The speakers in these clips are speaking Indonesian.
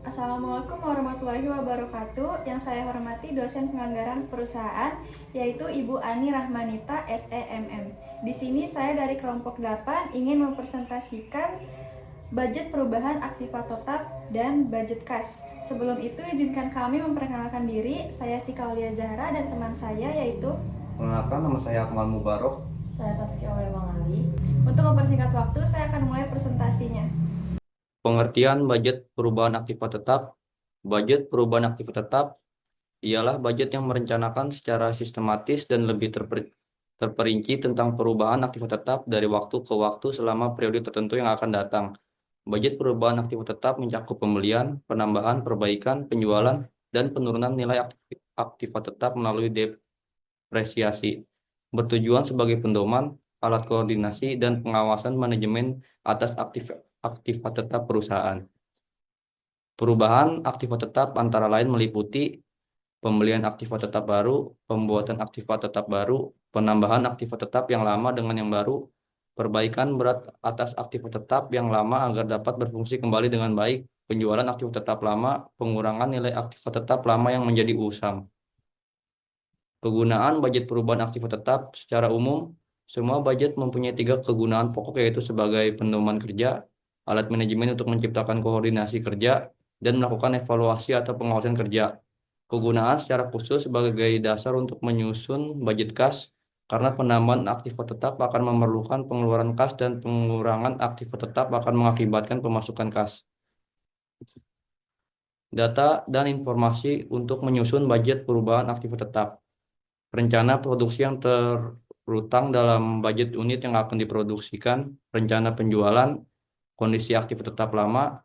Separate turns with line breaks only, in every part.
Assalamualaikum warahmatullahi wabarakatuh. Yang saya hormati dosen penganggaran perusahaan yaitu Ibu Ani Rahmanita SEMM. Di sini saya dari kelompok 8 ingin mempresentasikan budget perubahan aktiva tetap dan budget kas. Sebelum itu izinkan kami memperkenalkan diri. Saya Cika Aulia Zahra dan teman saya yaitu
Perkenalkan, nama saya Akmal Mubarok.
saya Taskia oleh Bang Ali. Untuk mempersingkat waktu, saya akan mulai presentasinya.
Pengertian budget perubahan aktiva tetap. Budget perubahan aktiva tetap ialah budget yang merencanakan secara sistematis dan lebih terperinci tentang perubahan aktiva tetap dari waktu ke waktu selama periode tertentu yang akan datang. Budget perubahan aktiva tetap mencakup pembelian, penambahan, perbaikan, penjualan, dan penurunan nilai aktiva tetap melalui depresiasi. Bertujuan sebagai pedoman, alat koordinasi, dan pengawasan manajemen atas aktiva tetap perusahaan. Perubahan aktiva tetap antara lain meliputi pembelian aktiva tetap baru, pembuatan aktiva tetap baru, penambahan aktiva tetap yang lama dengan yang baru, perbaikan berat atas aktiva tetap yang lama agar dapat berfungsi kembali dengan baik, penjualan aktiva tetap lama, pengurangan nilai aktiva tetap lama yang menjadi usang. Kegunaan budget perubahan aktiva tetap secara umum, semua budget mempunyai 3 kegunaan pokok yaitu sebagai pedoman kerja, alat manajemen untuk menciptakan koordinasi kerja, dan melakukan evaluasi atau pengawasan kerja. Kegunaan secara khusus sebagai dasar untuk menyusun budget kas karena penambahan aktiva tetap akan memerlukan pengeluaran kas dan pengurangan aktiva tetap akan mengakibatkan pemasukan kas. Data dan informasi untuk menyusun budget perubahan aktiva tetap. Rencana produksi yang terutang dalam budget unit yang akan diproduksikan, rencana penjualan, kondisi aktif tetap lama,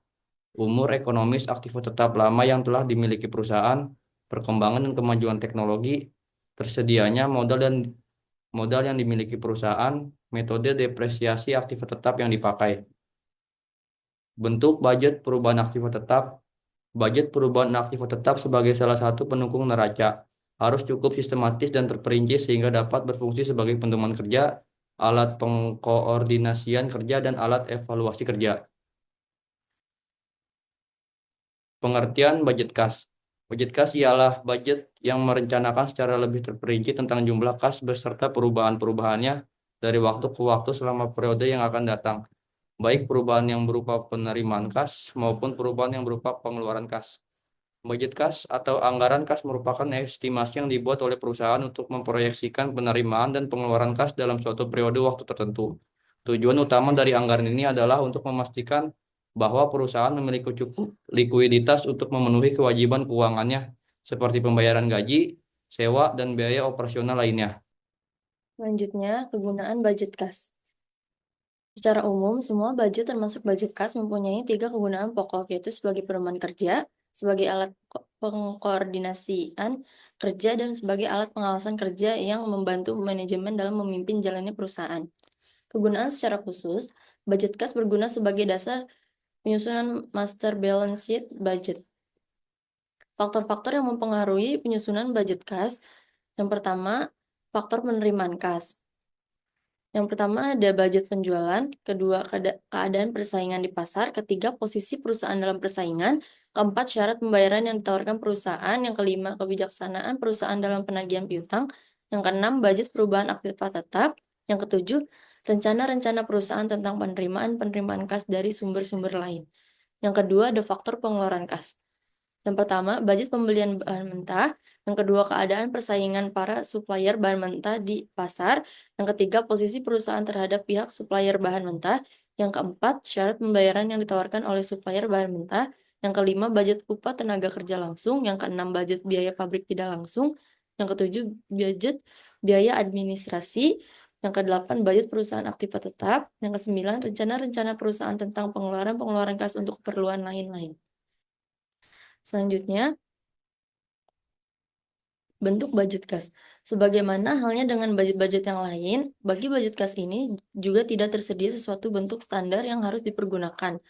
umur ekonomis aktif tetap lama yang telah dimiliki perusahaan, perkembangan dan kemajuan teknologi, tersedianya modal yang dimiliki perusahaan, metode depresiasi aktif tetap yang dipakai. Bentuk budget perubahan aktif tetap. Budget perubahan aktif tetap sebagai salah satu pendukung neraca harus cukup sistematis dan terperinci sehingga dapat berfungsi sebagai pedoman kerja, alat pengkoordinasian kerja, dan alat evaluasi kerja. Pengertian budget kas. Budget kas ialah budget yang merencanakan secara lebih terperinci tentang jumlah kas beserta perubahan-perubahannya dari waktu ke waktu selama periode yang akan datang, baik perubahan yang berupa penerimaan kas maupun perubahan yang berupa pengeluaran kas. Budget kas atau anggaran kas merupakan estimasi yang dibuat oleh perusahaan untuk memproyeksikan penerimaan dan pengeluaran kas dalam suatu periode waktu tertentu. Tujuan utama dari anggaran ini adalah untuk memastikan bahwa perusahaan memiliki cukup likuiditas untuk memenuhi kewajiban keuangannya, seperti pembayaran gaji, sewa, dan biaya operasional lainnya.
Selanjutnya, kegunaan budget kas. Secara umum, semua budget termasuk budget kas mempunyai 3 kegunaan pokok, yaitu sebagai pedoman kerja, sebagai alat pengkoordinasian kerja, dan sebagai alat pengawasan kerja yang membantu manajemen dalam memimpin jalannya perusahaan. Kegunaan secara khusus, budget kas berguna sebagai dasar penyusunan master balance sheet budget. Faktor-faktor yang mempengaruhi penyusunan budget kas, yang pertama, faktor penerimaan kas. Yang pertama ada budget penjualan, kedua keadaan persaingan di pasar, ketiga posisi perusahaan dalam persaingan, keempat syarat pembayaran yang ditawarkan perusahaan, yang kelima kebijaksanaan perusahaan dalam penagihan piutang, yang keenam budget perubahan aktiva tetap, yang ketujuh rencana-rencana perusahaan tentang penerimaan kas dari sumber-sumber lain. Yang kedua ada faktor pengeluaran kas. Yang pertama, budget pembelian bahan mentah. Yang kedua, keadaan persaingan para supplier bahan mentah di pasar. Yang ketiga, posisi perusahaan terhadap pihak supplier bahan mentah. Yang keempat, syarat pembayaran yang ditawarkan oleh supplier bahan mentah. Yang kelima, budget upah tenaga kerja langsung. Yang keenam, budget biaya pabrik tidak langsung. Yang ketujuh, budget biaya administrasi. Yang kedelapan, budget perusahaan aktiva tetap. Yang kesembilan, rencana-rencana perusahaan tentang pengeluaran kas untuk keperluan lain-lain. Selanjutnya, bentuk budget kas. Sebagaimana halnya dengan budget-budget yang lain, bagi budget kas ini juga tidak tersedia sesuatu bentuk standar yang harus dipergunakan.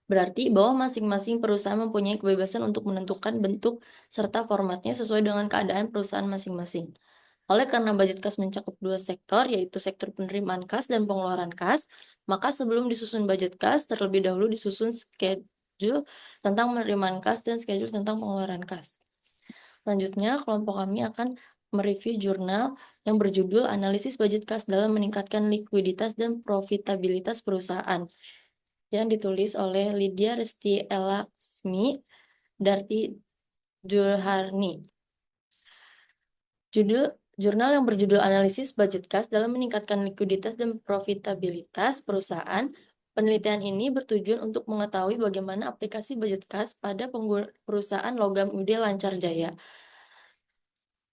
Berarti bahwa masing-masing perusahaan mempunyai kebebasan untuk menentukan bentuk serta formatnya sesuai dengan keadaan perusahaan masing-masing. Oleh karena budget kas mencakup 2 sektor, yaitu sektor penerimaan kas dan pengeluaran kas, maka sebelum disusun budget kas, terlebih dahulu disusun schedule schedule tentang penerimaan kas dan schedule tentang pengeluaran kas. Selanjutnya, kelompok kami akan mereview jurnal yang berjudul Analisis Budget Kas dalam Meningkatkan Likuiditas dan Profitabilitas Perusahaan yang ditulis oleh Lydia Resti Elaksmi Darti Julharni. Jurnal yang berjudul Analisis Budget Kas dalam Meningkatkan Likuiditas dan Profitabilitas Perusahaan. Penelitian ini bertujuan untuk mengetahui bagaimana aplikasi budget kas pada perusahaan logam UD Lancar Jaya,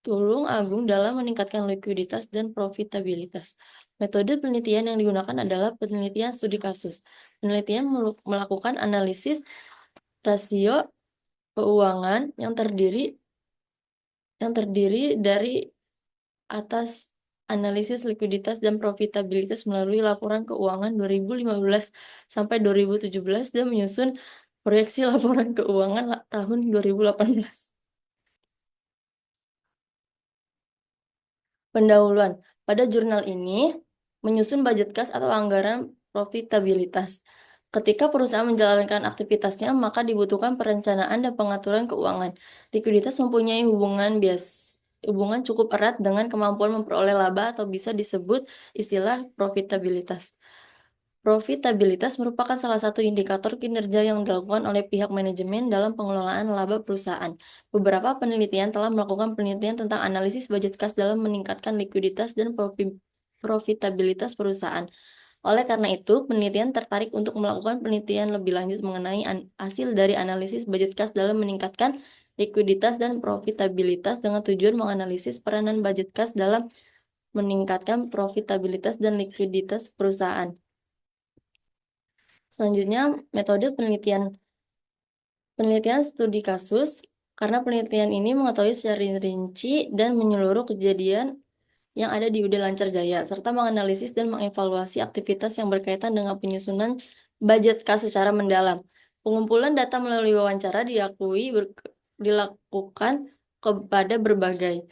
Tulung Agung dalam meningkatkan likuiditas dan profitabilitas. Metode penelitian yang digunakan adalah penelitian studi kasus. Penelitian melakukan analisis rasio keuangan yang terdiri dari atas analisis likuiditas dan profitabilitas melalui laporan keuangan 2015 sampai 2017 dan menyusun proyeksi laporan keuangan tahun 2018. Pendahuluan. Pada jurnal ini, menyusun budget kas atau anggaran profitabilitas. Ketika perusahaan menjalankan aktivitasnya, maka dibutuhkan perencanaan dan pengaturan keuangan. Likuiditas mempunyai hubungan cukup erat dengan kemampuan memperoleh laba atau bisa disebut istilah profitabilitas. Profitabilitas merupakan salah satu indikator kinerja yang dilakukan oleh pihak manajemen dalam pengelolaan laba perusahaan. Beberapa penelitian telah melakukan penelitian tentang analisis budget kas dalam meningkatkan likuiditas dan profitabilitas perusahaan. Oleh karena itu, penelitian tertarik untuk melakukan penelitian lebih lanjut mengenai hasil dari analisis budget kas dalam meningkatkan likuiditas dan profitabilitas dengan tujuan menganalisis peranan budget kas dalam meningkatkan profitabilitas dan likuiditas perusahaan. Selanjutnya, metode penelitian studi kasus, karena penelitian ini mengetahui secara rinci dan menyeluruh kejadian yang ada di UD Lancar Jaya, serta menganalisis dan mengevaluasi aktivitas yang berkaitan dengan penyusunan budget kas secara mendalam. Pengumpulan data melalui wawancara dilakukan kepada berbagai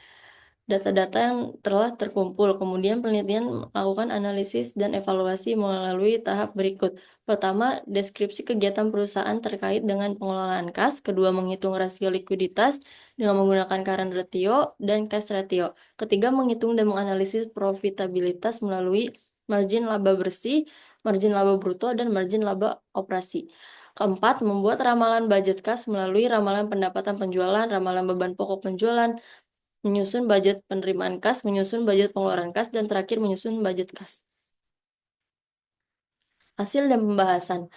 data-data yang telah terkumpul. Kemudian penelitian melakukan analisis dan evaluasi melalui tahap berikut. Pertama, deskripsi kegiatan perusahaan terkait dengan pengelolaan kas. Kedua, menghitung rasio likuiditas dengan menggunakan current ratio dan cash ratio. Ketiga, menghitung dan menganalisis profitabilitas melalui margin laba bersih, margin laba bruto, dan margin laba operasi. Keempat, membuat ramalan budget kas melalui ramalan pendapatan penjualan, ramalan beban pokok penjualan, menyusun budget penerimaan kas, menyusun budget pengeluaran kas, dan terakhir menyusun budget kas. Hasil dan pembahasan.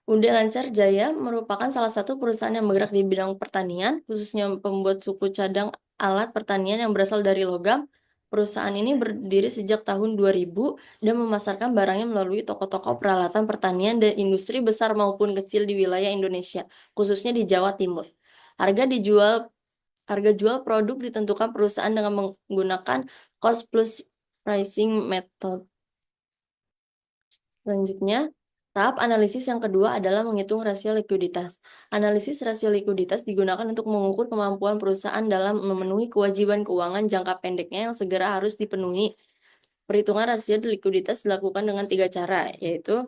UD Lancar Jaya merupakan salah satu perusahaan yang bergerak di bidang pertanian, khususnya pembuat suku cadang alat pertanian yang berasal dari logam. Perusahaan ini berdiri sejak tahun 2000 dan memasarkan barangnya melalui toko-toko peralatan pertanian dan industri besar maupun kecil di wilayah Indonesia, khususnya di Jawa Timur. Harga jual produk ditentukan perusahaan dengan menggunakan cost plus pricing method. Selanjutnya, tahap analisis yang kedua adalah menghitung rasio likuiditas. Analisis rasio likuiditas digunakan untuk mengukur kemampuan perusahaan dalam memenuhi kewajiban keuangan jangka pendeknya yang segera harus dipenuhi. Perhitungan rasio likuiditas dilakukan dengan 3 cara, yaitu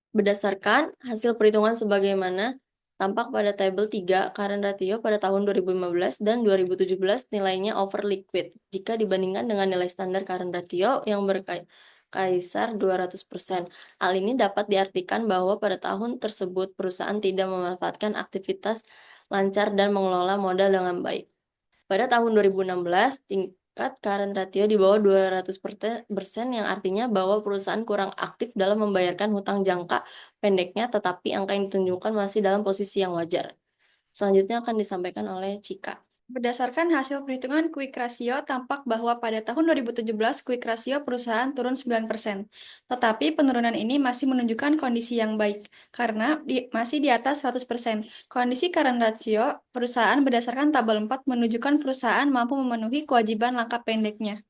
berdasarkan hasil perhitungan sebagaimana tampak pada tabel 3 current ratio pada tahun 2015 dan 2017 nilainya over liquid jika dibandingkan dengan nilai standar current ratio yang berkaisar 200%. Hal ini dapat diartikan bahwa pada tahun tersebut perusahaan tidak memanfaatkan aktivitas lancar dan mengelola modal dengan baik. Pada tahun 2016, tingkat current ratio di bawah 200% yang artinya bahwa perusahaan kurang aktif dalam membayarkan hutang jangka pendeknya, tetapi angka yang ditunjukkan masih dalam posisi yang wajar. Selanjutnya akan disampaikan oleh Cika.
Berdasarkan hasil perhitungan quick ratio, tampak bahwa pada tahun 2017 quick ratio perusahaan turun 9%. Tetapi penurunan ini masih menunjukkan kondisi yang baik, karena masih di atas 100%. Kondisi current ratio perusahaan berdasarkan tabel 4 menunjukkan perusahaan mampu memenuhi kewajiban langkah pendeknya.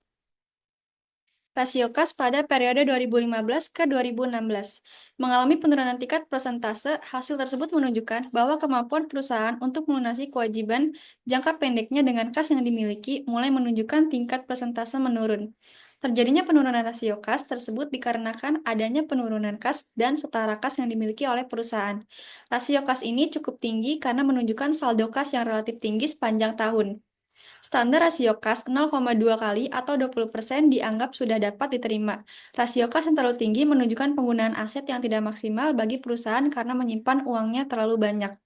Rasio kas pada periode 2015 ke 2016 mengalami penurunan tingkat persentase. Hasil tersebut menunjukkan bahwa kemampuan perusahaan untuk melunasi kewajiban jangka pendeknya dengan kas yang dimiliki mulai menunjukkan tingkat persentase menurun. Terjadinya penurunan rasio kas tersebut dikarenakan adanya penurunan kas dan setara kas yang dimiliki oleh perusahaan. Rasio kas ini cukup tinggi karena menunjukkan saldo kas yang relatif tinggi sepanjang tahun. Standar rasio kas 0,2 kali atau 20% dianggap sudah dapat diterima. Rasio kas yang terlalu tinggi menunjukkan penggunaan aset yang tidak maksimal bagi perusahaan karena menyimpan uangnya terlalu banyak.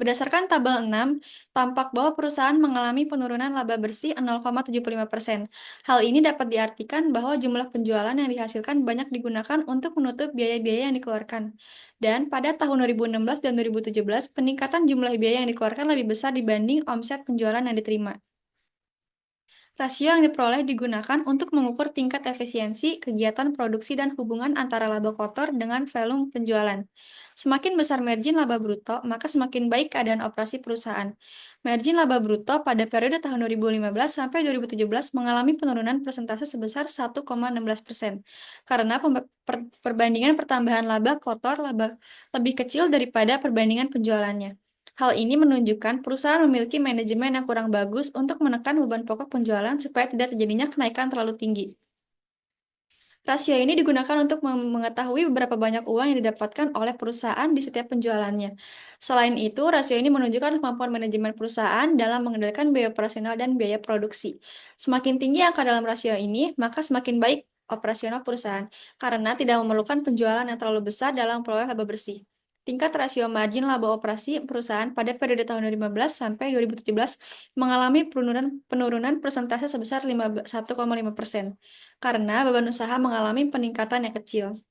Berdasarkan tabel 6, tampak bahwa perusahaan mengalami penurunan laba bersih 0,75%. Hal ini dapat diartikan bahwa jumlah penjualan yang dihasilkan banyak digunakan untuk menutup biaya-biaya yang dikeluarkan. Dan pada tahun 2016 dan 2017, peningkatan jumlah biaya yang dikeluarkan lebih besar dibanding omset penjualan yang diterima. Rasio yang diperoleh digunakan untuk mengukur tingkat efisiensi, kegiatan produksi, dan hubungan antara laba kotor dengan volume penjualan. Semakin besar margin laba bruto, maka semakin baik keadaan operasi perusahaan. Margin laba bruto pada periode tahun 2015 sampai 2017 mengalami penurunan persentase sebesar 1,16%, karena perbandingan pertambahan laba kotor lebih kecil daripada perbandingan penjualannya. Hal ini menunjukkan perusahaan memiliki manajemen yang kurang bagus untuk menekan beban pokok penjualan supaya tidak terjadinya kenaikan terlalu tinggi. Rasio ini digunakan untuk mengetahui beberapa banyak uang yang didapatkan oleh perusahaan di setiap penjualannya. Selain itu, rasio ini menunjukkan kemampuan manajemen perusahaan dalam mengendalikan biaya operasional dan biaya produksi. Semakin tinggi angka dalam rasio ini, maka semakin baik operasional perusahaan, karena tidak memerlukan penjualan yang terlalu besar dalam memperoleh laba bersih. Tingkat rasio margin laba operasi perusahaan pada periode tahun 2015 sampai 2017 mengalami penurunan persentase sebesar 1,5%, karena beban usaha mengalami peningkatan yang kecil.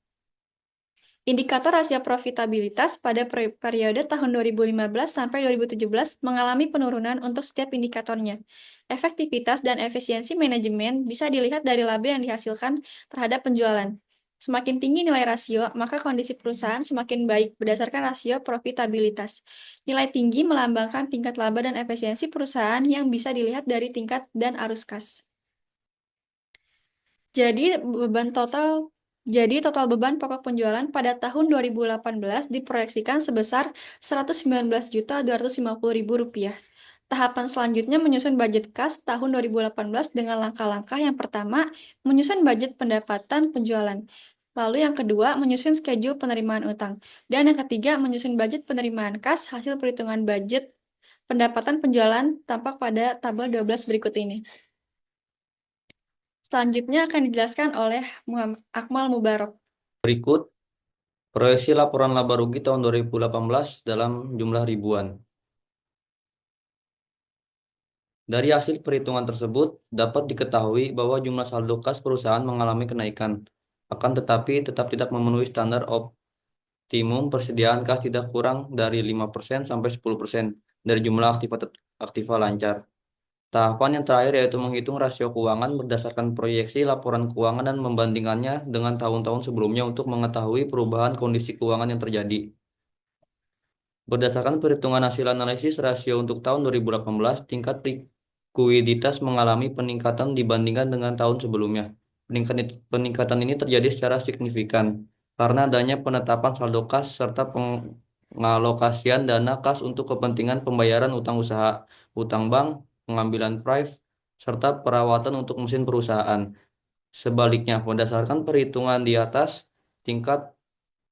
Indikator rasio profitabilitas pada periode tahun 2015 sampai 2017 mengalami penurunan untuk setiap indikatornya. Efektivitas dan efisiensi manajemen bisa dilihat dari laba yang dihasilkan terhadap penjualan. Semakin tinggi nilai rasio, maka kondisi perusahaan semakin baik berdasarkan rasio profitabilitas. Nilai tinggi melambangkan tingkat laba dan efisiensi perusahaan yang bisa dilihat dari tingkat dan arus kas. Jadi total beban pokok penjualan pada tahun 2018 diproyeksikan sebesar Rp119.250.000. Tahapan selanjutnya menyusun budget kas tahun 2018 dengan langkah-langkah. Yang pertama, menyusun budget pendapatan penjualan. Lalu yang kedua, menyusun schedule penerimaan utang. Dan yang ketiga, menyusun budget penerimaan kas hasil perhitungan budget pendapatan penjualan tampak pada tabel 12 berikut ini. Selanjutnya akan dijelaskan oleh Akmal Mubarok.
Berikut proyeksi laporan laba rugi tahun 2018 dalam jumlah ribuan. Dari hasil perhitungan tersebut, dapat diketahui bahwa jumlah saldo kas perusahaan mengalami kenaikan, akan tetapi tetap tidak memenuhi standar optimum persediaan kas tidak kurang dari 5% sampai 10% dari jumlah aktiva lancar. Tahapan yang terakhir yaitu menghitung rasio keuangan berdasarkan proyeksi laporan keuangan dan membandingkannya dengan tahun-tahun sebelumnya untuk mengetahui perubahan kondisi keuangan yang terjadi. Berdasarkan perhitungan hasil analisis rasio untuk tahun 2018, tingkat likuiditas mengalami peningkatan dibandingkan dengan tahun sebelumnya. Peningkatan ini terjadi secara signifikan karena adanya penetapan saldo kas serta pengalokasian dana kas untuk kepentingan pembayaran utang usaha, utang bank, pengambilan prive, serta perawatan untuk mesin perusahaan. Sebaliknya, berdasarkan perhitungan di atas, tingkat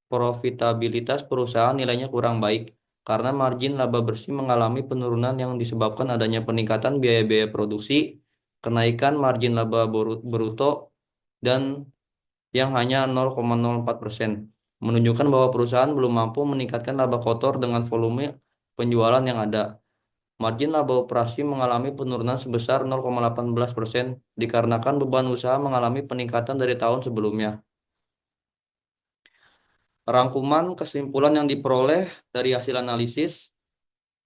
profitabilitas perusahaan nilainya kurang baik karena margin laba bersih mengalami penurunan yang disebabkan adanya peningkatan biaya-biaya produksi, kenaikan margin laba bruto, dan yang hanya 0,04%, menunjukkan bahwa perusahaan belum mampu meningkatkan laba kotor dengan volume penjualan yang ada. Margin laba operasi mengalami penurunan sebesar 0,18% dikarenakan beban usaha mengalami peningkatan dari tahun sebelumnya. Rangkuman kesimpulan yang diperoleh dari hasil analisis,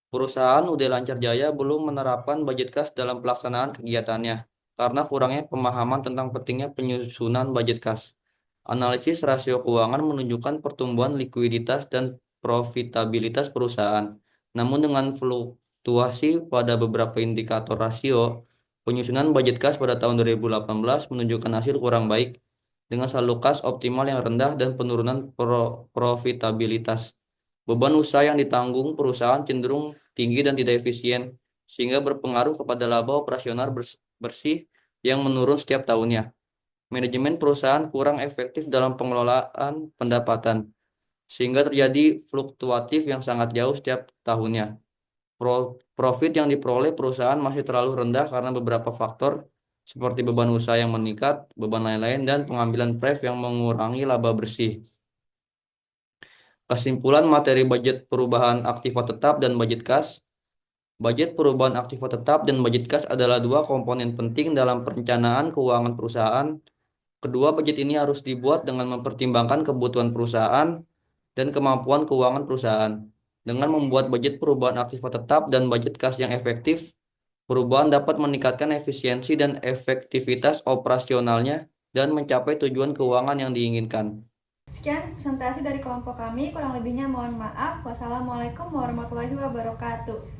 perusahaan UD Lancar Jaya belum menerapkan budget kas dalam pelaksanaan kegiatannya karena kurangnya pemahaman tentang pentingnya penyusunan budget kas. Analisis rasio keuangan menunjukkan pertumbuhan likuiditas dan profitabilitas perusahaan. Namun dengan fluktuasi pada beberapa indikator rasio, penyusunan budget kas pada tahun 2018 menunjukkan hasil kurang baik dengan saldo kas optimal yang rendah dan penurunan profitabilitas. Beban usaha yang ditanggung perusahaan cenderung tinggi dan tidak efisien, sehingga berpengaruh kepada laba operasional bersih yang menurun setiap tahunnya. Manajemen perusahaan kurang efektif dalam pengelolaan pendapatan, sehingga terjadi fluktuatif yang sangat jauh setiap tahunnya. Profit yang diperoleh perusahaan masih terlalu rendah karena beberapa faktor seperti beban usaha yang meningkat, beban lain-lain, dan pengambilan pref yang mengurangi laba bersih. Kesimpulan materi budget perubahan aktiva tetap dan budget kas. Budget perubahan aktiva tetap dan budget kas adalah dua komponen penting dalam perencanaan keuangan perusahaan. Kedua budget ini harus dibuat dengan mempertimbangkan kebutuhan perusahaan dan kemampuan keuangan perusahaan. Dengan membuat budget perubahan aktiva tetap dan budget kas yang efektif, perubahan dapat meningkatkan efisiensi dan efektivitas operasionalnya dan mencapai tujuan keuangan yang diinginkan.
Sekian presentasi dari kelompok kami, kurang lebihnya mohon maaf. Wassalamualaikum warahmatullahi wabarakatuh.